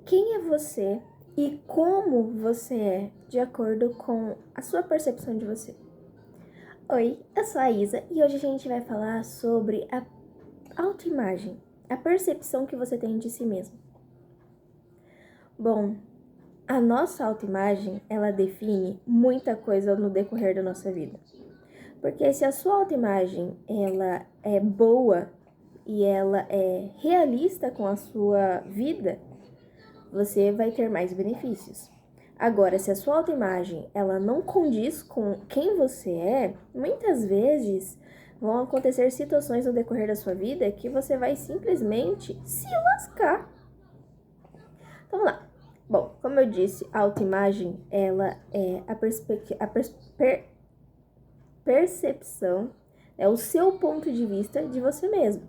quem é você e como você é de acordo com a sua percepção de você. Oi, eu sou a Isa e hoje a gente vai falar sobre a autoimagem, a percepção que você tem de si mesmo. Bom, a nossa autoimagem, ela define muita coisa no decorrer da nossa vida. Porque se a sua autoimagem, ela é boa e ela é realista com a sua vida, você vai ter mais benefícios. Agora, se a sua autoimagem, ela não condiz com quem você é, muitas vezes vão acontecer situações no decorrer da sua vida que você vai simplesmente se lascar. Então, vamos lá. Bom, como eu disse, a autoimagem, ela é a percepção, é o seu ponto de vista de você mesmo.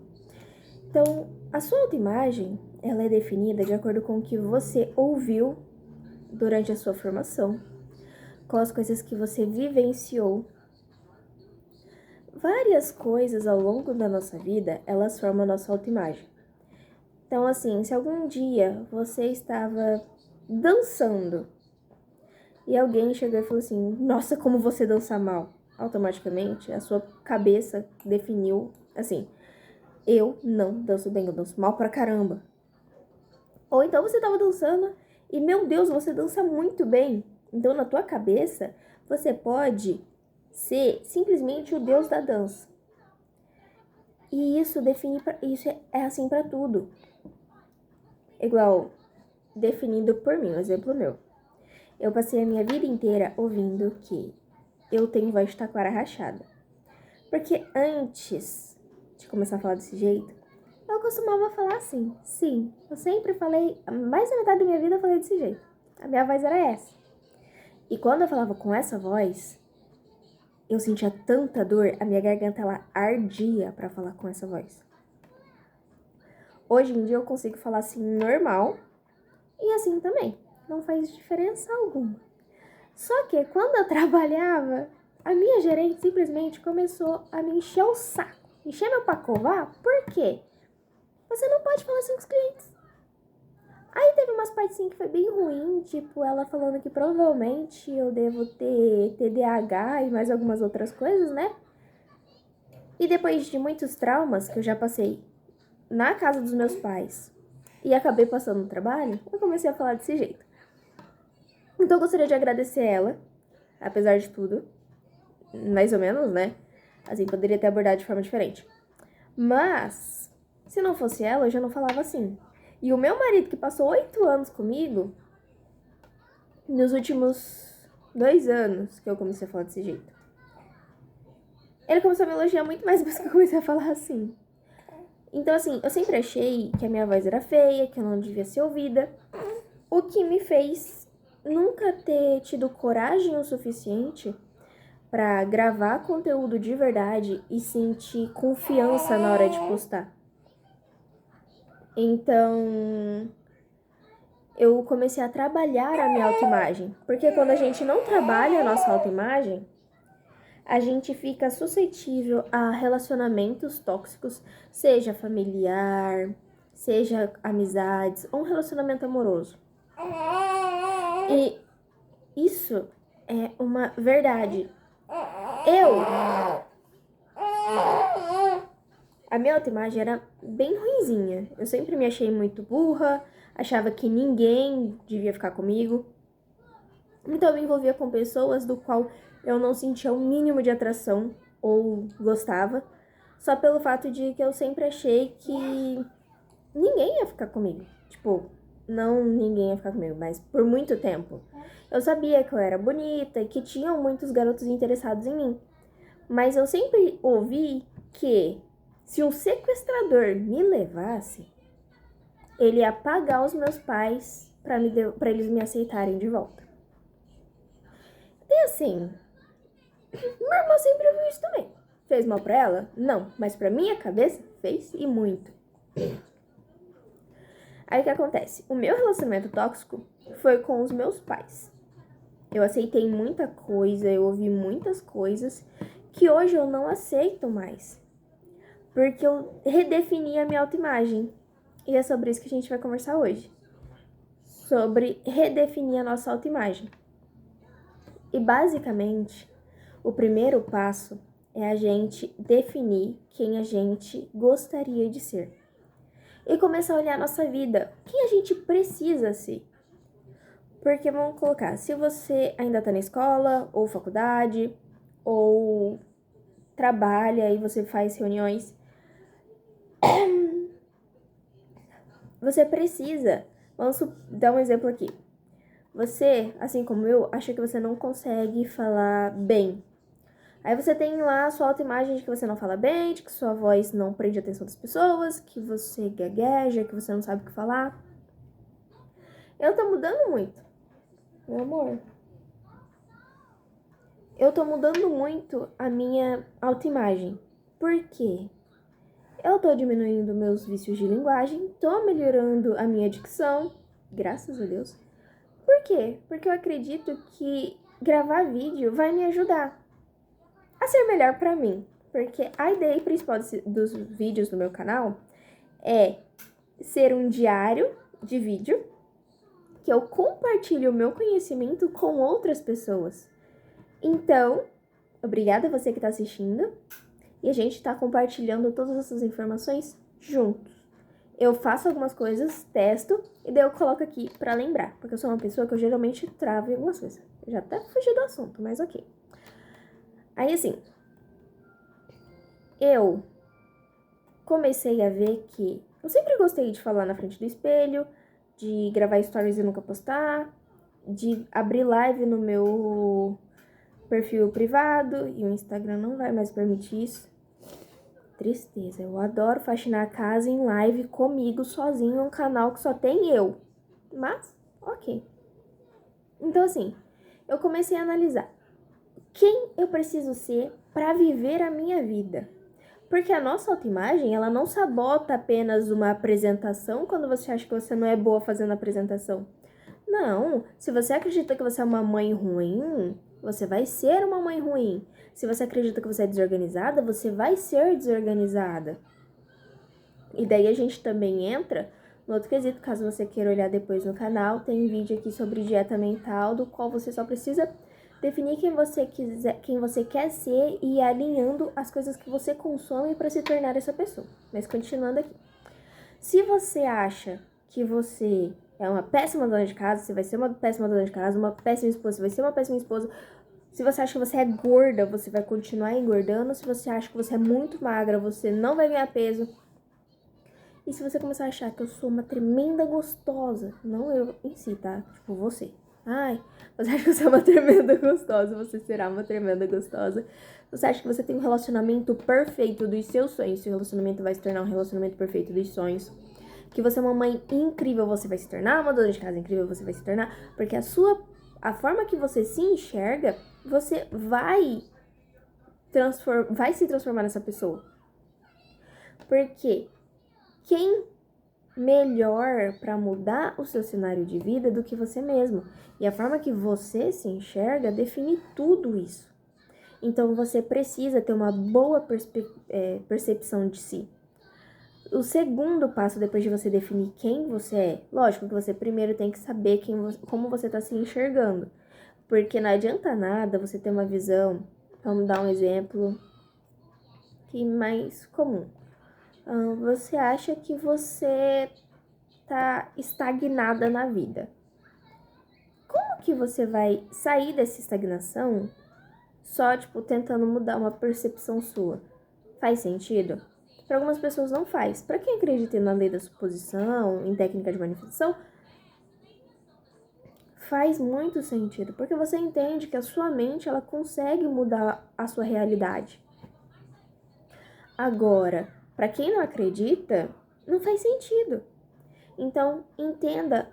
Então, a sua autoimagem, ela é definida de acordo com o que você ouviu durante a sua formação, com as coisas que você vivenciou. Várias coisas ao longo da nossa vida, elas formam a nossa autoimagem. Então, assim, se algum dia você estava dançando e alguém chegou e falou assim, nossa, como você dança mal, automaticamente a sua cabeça definiu, assim, eu não danço bem, eu danço mal pra caramba. Ou então você tava dançando e, meu Deus, você dança muito bem. Então, na tua cabeça, você pode ser simplesmente o deus da dança. E isso define, isso é assim pra tudo. Igual, definido por mim, um exemplo meu. Eu passei a minha vida inteira ouvindo que eu tenho voz de taquara rachada. Porque antes de começar a falar desse jeito, eu costumava falar assim. Sim, eu sempre falei, mais da metade da minha vida eu falei desse jeito. A minha voz era essa. E quando eu falava com essa voz, eu sentia tanta dor, a minha garganta ela ardia pra falar com essa voz. Hoje em dia eu consigo falar assim normal e assim também. Não faz diferença alguma. Só que quando eu trabalhava, a minha gerente simplesmente começou a me encher o saco. Encher meu pacovar, por quê? Você não pode falar assim com os clientes. Aí teve umas partes assim que foi bem ruim, tipo ela falando que provavelmente eu devo ter TDAH e mais algumas outras coisas, né? E depois de muitos traumas que eu já passei na casa dos meus pais e acabei passando no trabalho, eu comecei a falar desse jeito. Então eu gostaria de agradecer ela, apesar de tudo, mais ou menos, né? Assim, poderia ter abordado de forma diferente. Mas, se não fosse ela, eu já não falava assim. E o meu marido, que passou 8 anos comigo, nos últimos 2 anos que eu comecei a falar desse jeito, ele começou a me elogiar muito mais depois que eu comecei a falar assim. Então, assim, eu sempre achei que a minha voz era feia, que eu não devia ser ouvida, o que me fez nunca ter tido coragem o suficiente para gravar conteúdo de verdade e sentir confiança na hora de postar. Então, eu comecei a trabalhar a minha autoimagem, porque quando a gente não trabalha a nossa autoimagem, a gente fica suscetível a relacionamentos tóxicos, seja familiar, seja amizades ou um relacionamento amoroso. E isso é uma verdade. A minha autoimagem era bem ruinzinha. Eu sempre me achei muito burra, achava que ninguém devia ficar comigo. Então eu me envolvia com pessoas do qual eu não sentia o mínimo de atração ou gostava, só pelo fato de que eu sempre achei que ninguém ia ficar comigo. Tipo, não ninguém ia ficar comigo, mas por muito tempo. Eu sabia que eu era bonita e que tinham muitos garotos interessados em mim. Mas eu sempre ouvi que se um sequestrador me levasse, ele ia pagar os meus pais pra eles me aceitarem de volta. E assim, minha irmã sempre ouviu isso também. Fez mal pra ela? Não, mas pra minha cabeça, fez e muito. Aí o que acontece? O meu relacionamento tóxico foi com os meus pais. Eu aceitei muita coisa, eu ouvi muitas coisas que hoje eu não aceito mais. Porque eu redefini a minha autoimagem. E é sobre isso que a gente vai conversar hoje. sobre redefinir a nossa autoimagem. E basicamente, o primeiro passo é a gente definir quem a gente gostaria de ser. E começar a olhar a nossa vida, quem a gente precisa ser. Porque vamos colocar, se você ainda tá na escola, ou faculdade, ou trabalha e você faz reuniões, você precisa, vamos dar um exemplo aqui. Você, assim como eu, acha que você não consegue falar bem. Aí você tem lá a sua autoimagem de que você não fala bem, de que sua voz não prende a atenção das pessoas, que você gagueja, que você não sabe o que falar. Eu tô mudando muito, meu amor. Eu tô mudando muito a minha autoimagem. Por quê? Eu tô diminuindo meus vícios de linguagem, tô melhorando a minha dicção, graças a Deus. Por quê? Porque eu acredito que gravar vídeo vai me ajudar a ser melhor pra mim. Porque a ideia principal dos vídeos do meu canal é ser um diário de vídeo que eu compartilhe o meu conhecimento com outras pessoas. Então, obrigada a você que tá assistindo e a gente tá compartilhando todas essas informações juntos. Eu faço algumas coisas, testo e daí eu coloco aqui pra lembrar, porque eu sou uma pessoa que eu geralmente travo em algumas coisas. Eu já até fugi do assunto, mas ok. Aí assim, eu comecei a ver que eu sempre gostei de falar na frente do espelho, de gravar stories e nunca postar, de abrir live no meu perfil privado, e o Instagram não vai mais permitir isso. Tristeza, eu adoro faxinar a casa em live comigo, sozinho, em um canal que só tem eu. Mas, ok. Então assim, eu comecei a analisar quem eu preciso ser para viver a minha vida. Porque a nossa autoimagem, ela não sabota apenas uma apresentação quando você acha que você não é boa fazendo apresentação. Não, se você acredita que você é uma mãe ruim, você vai ser uma mãe ruim. Se você acredita que você é desorganizada, você vai ser desorganizada. E daí a gente também entra no outro quesito, caso você queira olhar depois no canal, tem vídeo aqui sobre dieta mental, do qual você só precisa definir quem você quer ser e ir alinhando as coisas que você consome para se tornar essa pessoa. Mas continuando aqui. Se você acha que você é uma péssima dona de casa, você vai ser uma péssima dona de casa, uma péssima esposa, você vai ser uma péssima esposa. Se você acha que você é gorda, você vai continuar engordando. Se você acha que você é muito magra, você não vai ganhar peso. E se você começar a achar que eu sou uma tremenda gostosa, não eu em si, tá? Tipo, você. Ai, você acha que você é uma tremenda gostosa, você será uma tremenda gostosa. Você acha que você tem um relacionamento perfeito dos seus sonhos, seu relacionamento vai se tornar um relacionamento perfeito dos sonhos. Que você é uma mãe incrível, você vai se tornar uma dona de casa incrível, você vai se tornar. Porque a forma que você se enxerga, você vai se transformar nessa pessoa. Porque quem melhor para mudar o seu cenário de vida do que você mesmo? E a forma que você se enxerga define tudo isso. Então você precisa ter uma boa percepção de si. O segundo passo, depois de você definir quem você é, lógico que você primeiro tem que saber como você está se enxergando. Porque não adianta nada você ter uma visão, vamos dar um exemplo que é mais comum. Você acha que você tá estagnada na vida. Como que você vai sair dessa estagnação só, tentando mudar uma percepção sua? Faz sentido? Para algumas pessoas não faz. Para quem acredita na lei da suposição, em técnica de manifestação, faz muito sentido, porque você entende que a sua mente, ela consegue mudar a sua realidade. Agora, para quem não acredita, não faz sentido. Então, entenda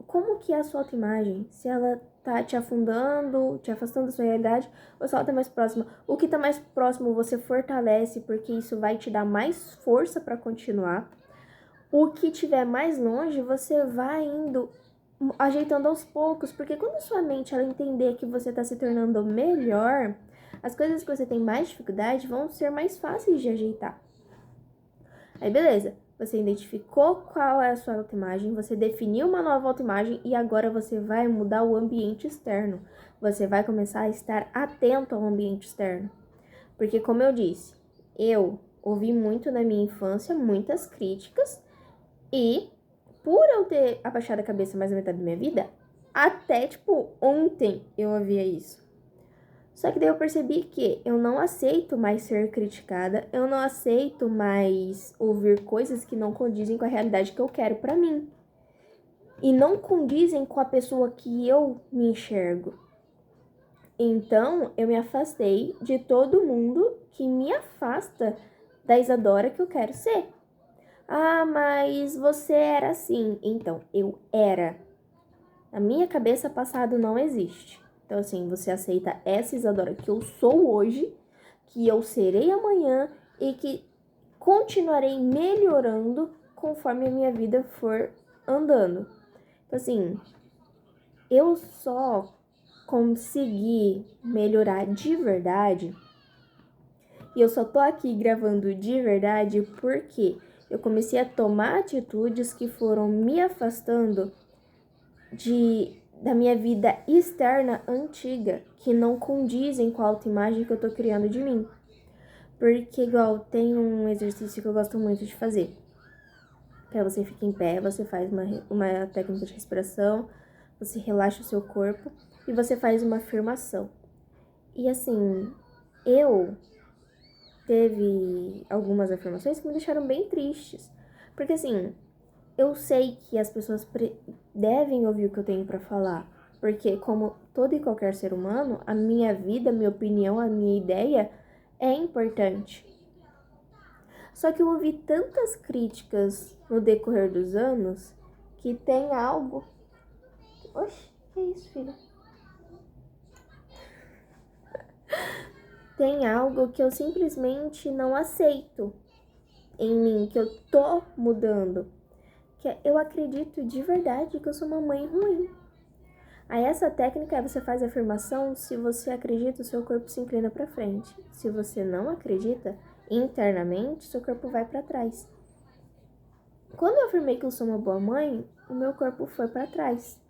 como que é a sua autoimagem, se ela tá te afundando, te afastando da sua realidade, ou se ela tá mais próxima. O que tá mais próximo você fortalece, porque isso vai te dar mais força para continuar. O que tiver mais longe, você vai indo ajeitando aos poucos, porque quando a sua mente ela entender que você tá se tornando melhor, as coisas que você tem mais dificuldade vão ser mais fáceis de ajeitar. Aí beleza, você identificou qual é a sua autoimagem, você definiu uma nova autoimagem e agora você vai mudar o ambiente externo. Você vai começar a estar atento ao ambiente externo. Porque, como eu disse, eu ouvi muito na minha infância, muitas críticas, e por eu ter abaixado a cabeça mais da metade da minha vida, até, tipo, ontem eu ouvia isso. Só que daí eu percebi que eu não aceito mais ser criticada, eu não aceito mais ouvir coisas que não condizem com a realidade que eu quero pra mim. E não condizem com a pessoa que eu me enxergo. Então, eu me afastei de todo mundo que me afasta da Isadora que eu quero ser. Ah, mas você era assim. Então, eu era. Na minha cabeça, passado não existe. Então, assim, você aceita essa Isadora que eu sou hoje, que eu serei amanhã e que continuarei melhorando conforme a minha vida for andando. Então, assim, eu só consegui melhorar de verdade e eu só tô aqui gravando de verdade porque eu comecei a tomar atitudes que foram me afastando da minha vida externa antiga, que não condizem com a autoimagem que eu tô criando de mim. Porque, igual, tem um exercício que eu gosto muito de fazer. Que é você fica em pé, você faz uma técnica de respiração, você relaxa o seu corpo e você faz uma afirmação. E assim, eu teve algumas afirmações que me deixaram bem tristes. Porque assim, eu sei que as pessoas devem ouvir o que eu tenho pra falar, porque como todo e qualquer ser humano, a minha vida, a minha opinião, a minha ideia é importante. Só que eu ouvi tantas críticas no decorrer dos anos que tem algo... Oxe, que isso, filho? Tem algo que eu simplesmente não aceito em mim, que eu tô mudando. Que eu acredito de verdade que eu sou uma mãe ruim. Aí essa técnica é você faz a afirmação, se você acredita, o seu corpo se inclina para frente. Se você não acredita, internamente, seu corpo vai para trás. Quando eu afirmei que eu sou uma boa mãe, o meu corpo foi para trás.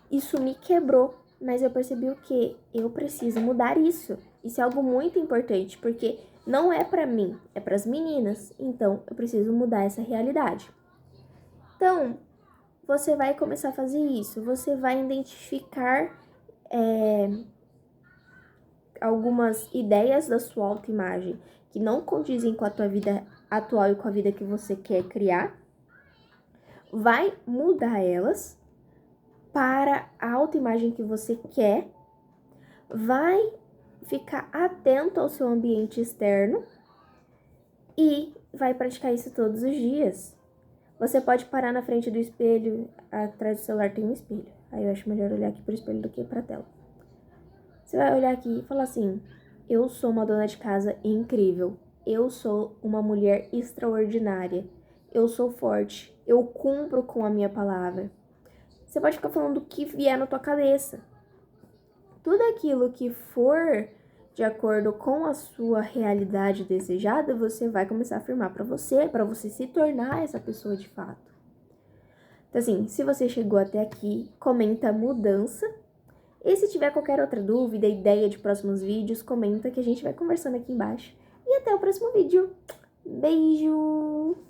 Isso me quebrou, mas eu percebi o que? Eu preciso mudar isso. Isso é algo muito importante, porque não é para mim, é para as meninas. Então, eu preciso mudar essa realidade. Então, você vai começar a fazer isso. Você vai identificar algumas ideias da sua autoimagem que não condizem com a tua vida atual e com a vida que você quer criar. Vai mudar elas para a autoimagem que você quer. Vai ficar atento ao seu ambiente externo e vai praticar isso todos os dias. Você pode parar na frente do espelho, atrás do celular tem um espelho. Aí eu acho melhor olhar aqui pro espelho do que pra tela. Você vai olhar aqui e falar assim: eu sou uma dona de casa incrível. Eu sou uma mulher extraordinária. Eu sou forte. Eu cumpro com a minha palavra. Você pode ficar falando o que vier na tua cabeça. Tudo aquilo que for de acordo com a sua realidade desejada, você vai começar a afirmar para você se tornar essa pessoa de fato. Então assim, se você chegou até aqui, comenta mudança. E se tiver qualquer outra dúvida, ideia de próximos vídeos, comenta que a gente vai conversando aqui embaixo. E até o próximo vídeo. Beijo!